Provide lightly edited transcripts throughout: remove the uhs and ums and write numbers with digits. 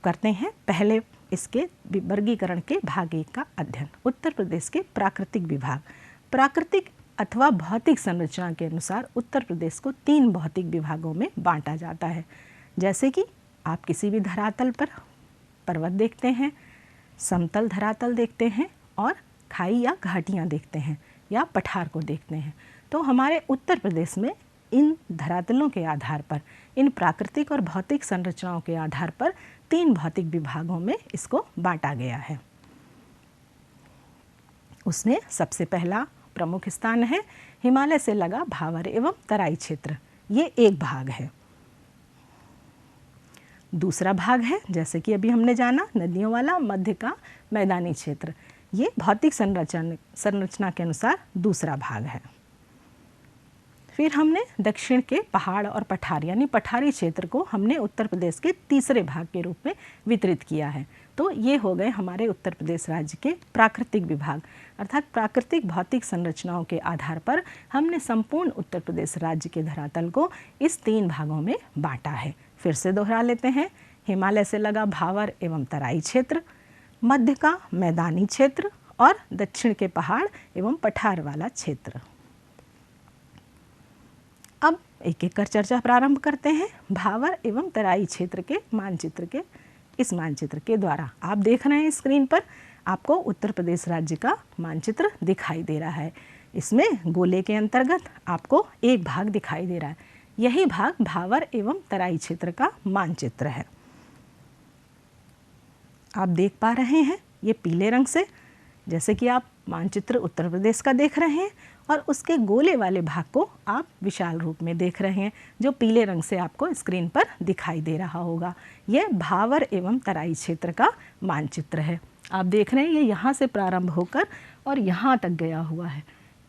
करते हैं पहले इसके वर्गीकरण के भाग 1 का अध्ययन। उत्तर प्रदेश के प्राकृतिक विभाग। प्राकृतिक अथवा भौतिक संरचना के अनुसार उत्तर प्रदेश को 3 भौतिक विभागों में बांटा जाता है। जैसे कि आप किसी भी धरातल पर पर्वत देखते हैं, समतल धरातल देखते हैं और खाई या घाटियाँ देखते हैं या पठार को देखते हैं, तो हमारे उत्तर प्रदेश में इन धरातलों के आधार पर, इन प्राकृतिक और भौतिक संरचनाओं के आधार पर 3 भौतिक विभागों में इसको बांटा गया है। उसमें सबसे पहला प्रमुख स्थान है हिमालय से लगा भावर एवं तराई क्षेत्र, ये एक भाग है। दूसरा भाग है, जैसे कि अभी हमने जाना, नदियों वाला मध्य का मैदानी क्षेत्र, ये भौतिक संरचना के अनुसार दूसरा भाग है। फिर हमने दक्षिण के पहाड़ और पठार यानी पठारी क्षेत्र को हमने उत्तर प्रदेश के तीसरे भाग के रूप में वितरित किया है। तो ये हो गए हमारे उत्तर प्रदेश राज्य के प्राकृतिक विभाग, अर्थात प्राकृतिक भौतिक संरचनाओं के आधार पर हमने संपूर्ण उत्तर प्रदेश राज्य के धरातल को इस 3 भागों में बांटा है। फिर से दोहरा लेते हैं, हिमालय से लगा भावर एवं तराई क्षेत्र, मध्य का मैदानी क्षेत्र और दक्षिण के पहाड़ एवं पठार वाला क्षेत्र। अब एक एक कर चर्चा प्रारंभ करते हैं। भावर एवं तराई क्षेत्र के मानचित्र के इस मानचित्र के द्वारा आप देख रहे हैं स्क्रीन पर, आपको उत्तर प्रदेश राज्य का मानचित्र दिखाई दे रहा है। इसमें गोले के अंतर्गत आपको एक भाग दिखाई दे रहा है, यही भाग भावर एवं तराई क्षेत्र का मानचित्र है। आप देख पा रहे हैं ये पीले रंग से, जैसे कि आप मानचित्र उत्तर प्रदेश का देख रहे हैं, और उसके गोले वाले भाग को आप विशाल रूप में देख रहे हैं जो पीले रंग से आपको स्क्रीन पर दिखाई दे रहा होगा। यह भावर एवं तराई क्षेत्र का मानचित्र है। आप देख रहे हैं ये यहाँ से प्रारंभ होकर और यहाँ तक गया हुआ है,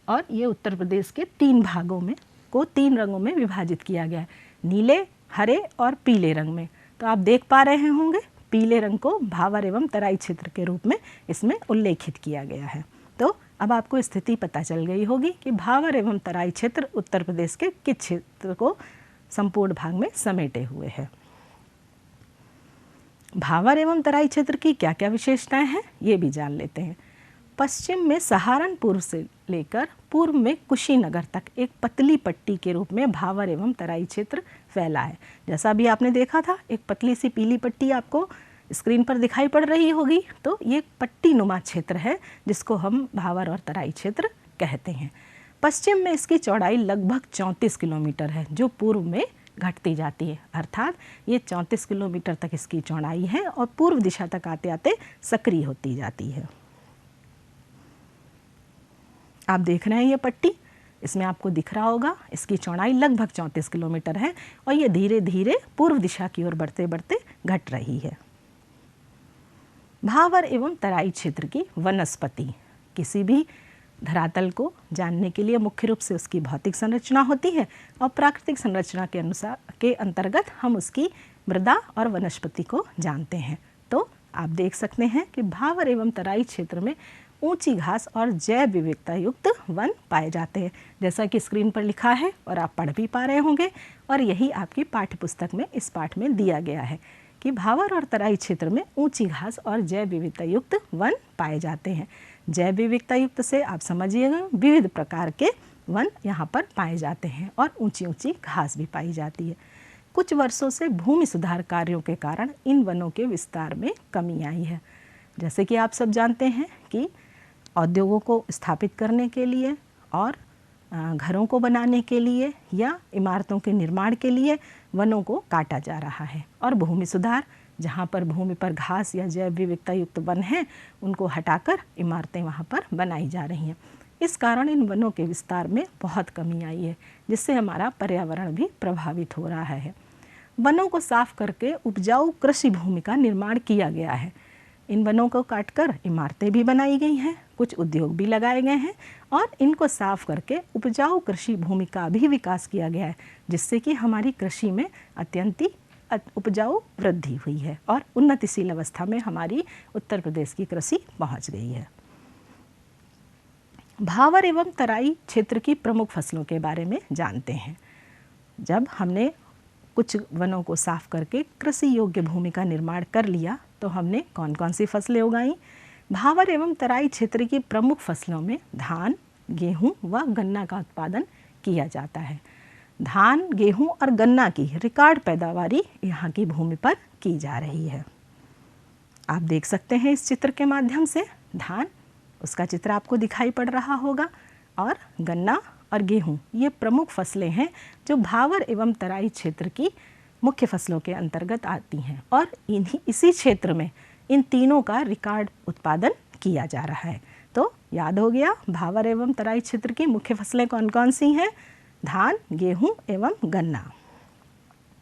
और ये उत्तर प्रदेश के 3 भागों में को 3 रंगों में विभाजित किया गया है, नीले, हरे और पीले रंग में। तो आप देख पा रहे होंगे पीले रंग को भावर एवं तराई क्षेत्र के रूप में इसमें उल्लेखित किया गया है। तो अब आपको स्थिति पता चल गई होगी कि भावर एवं तराई क्षेत्र उत्तर प्रदेश के किस क्षेत्र को संपूर्ण भाग में समेटे हुए है। भावर एवं तराई क्षेत्र की क्या क्या विशेषताएं हैं ये भी जान लेते हैं। पश्चिम में सहारनपुर से लेकर पूर्व में कुशीनगर तक एक पतली पट्टी के रूप में भावर एवं तराई क्षेत्र फैला है। जैसा अभी आपने देखा था, एक पतली सी पीली पट्टी आपको स्क्रीन पर दिखाई पड़ रही होगी, तो ये पट्टी नुमा क्षेत्र है जिसको हम भावर और तराई क्षेत्र कहते हैं। पश्चिम में इसकी चौड़ाई लगभग 34 किलोमीटर है, जो पूर्व में घटती जाती है, अर्थात ये 34 किलोमीटर तक इसकी चौड़ाई है और पूर्व दिशा तक आते आते सक्रिय होती जाती है। आप देख रहे हैं ये पट्टी, इसमें आपको दिख रहा होगा इसकी चौड़ाई लगभग 34 किलोमीटर है और ये धीरे धीरे पूर्व दिशा की ओर बढ़ते बढ़ते घट रही है। भावर एवं तराई क्षेत्र की वनस्पति, किसी भी धरातल को जानने के लिए मुख्य रूप से उसकी भौतिक संरचना होती है और प्राकृतिक संरचना के अनुसार के अंतर्गत हम उसकी मृदा और वनस्पति को जानते हैं। तो आप देख सकते हैं कि भावर एवं तराई क्षेत्र में ऊंची घास और जैव विविधता युक्त वन पाए जाते हैं, जैसा कि स्क्रीन पर लिखा है और आप पढ़ भी पा रहे होंगे, और यही आपकी पाठ्य पुस्तक में इस पाठ में दिया गया है कि भावर और तराई क्षेत्र में ऊंची घास और जैव विविधता युक्त वन पाए जाते हैं। जैव विविधता युक्त से आप समझिएगा विविध प्रकार के वन यहाँ पर पाए जाते हैं और ऊंची ऊंची घास भी पाई जाती है। कुछ वर्षों से भूमि सुधार कार्यों के कारण इन वनों के विस्तार में कमी आई है। जैसे कि आप सब जानते हैं कि औद्योगों को स्थापित करने के लिए और घरों को बनाने के लिए या इमारतों के निर्माण के लिए वनों को काटा जा रहा है, और भूमि सुधार, जहाँ पर भूमि पर घास या जैव विविधता युक्त वन हैं उनको हटाकर इमारतें वहाँ पर बनाई जा रही हैं। इस कारण इन वनों के विस्तार में बहुत कमी आई है, जिससे हमारा पर्यावरण भी प्रभावित हो रहा है। वनों को साफ करके उपजाऊ कृषि भूमि का निर्माण किया गया है। इन वनों को काटकर इमारतें भी बनाई गई हैं, कुछ उद्योग भी लगाए गए हैं और इनको साफ करके उपजाऊ कृषि भूमि का भी विकास किया गया है, जिससे कि हमारी कृषि में अत्यंत उपजाऊ वृद्धि हुई है और उन्नतिशील अवस्था में हमारी उत्तर प्रदेश की कृषि पहुंच गई है। भावर एवं तराई क्षेत्र की प्रमुख फसलों के बारे में जानते हैं। जब हमने कुछ वनों को साफ करके कृषि योग्य भूमि का निर्माण कर लिया तो हमने कौन कौन सी फसलें उगाई। भावर एवं तराई क्षेत्र की प्रमुख फसलों में धान, गेहूं व गन्ना का उत्पादन किया जाता है। धान, गेहूं और गन्ना की रिकॉर्ड पैदावारी यहाँ की भूमि पर की जा रही है। आप देख सकते हैं इस चित्र के माध्यम से धान, उसका चित्र आपको दिखाई पड़ रहा होगा, और गन्ना और गेहूं ये प्रमुख फसलें हैं जो भावर एवं तराई क्षेत्र की मुख्य फसलों के अंतर्गत आती हैं, और इसी क्षेत्र में इन तीनों का रिकॉर्ड उत्पादन किया जा रहा है। तो याद हो गया, भावर एवं तराई क्षेत्र की मुख्य फसलें कौन कौन सी हैं? धान, गेहूं एवं गन्ना।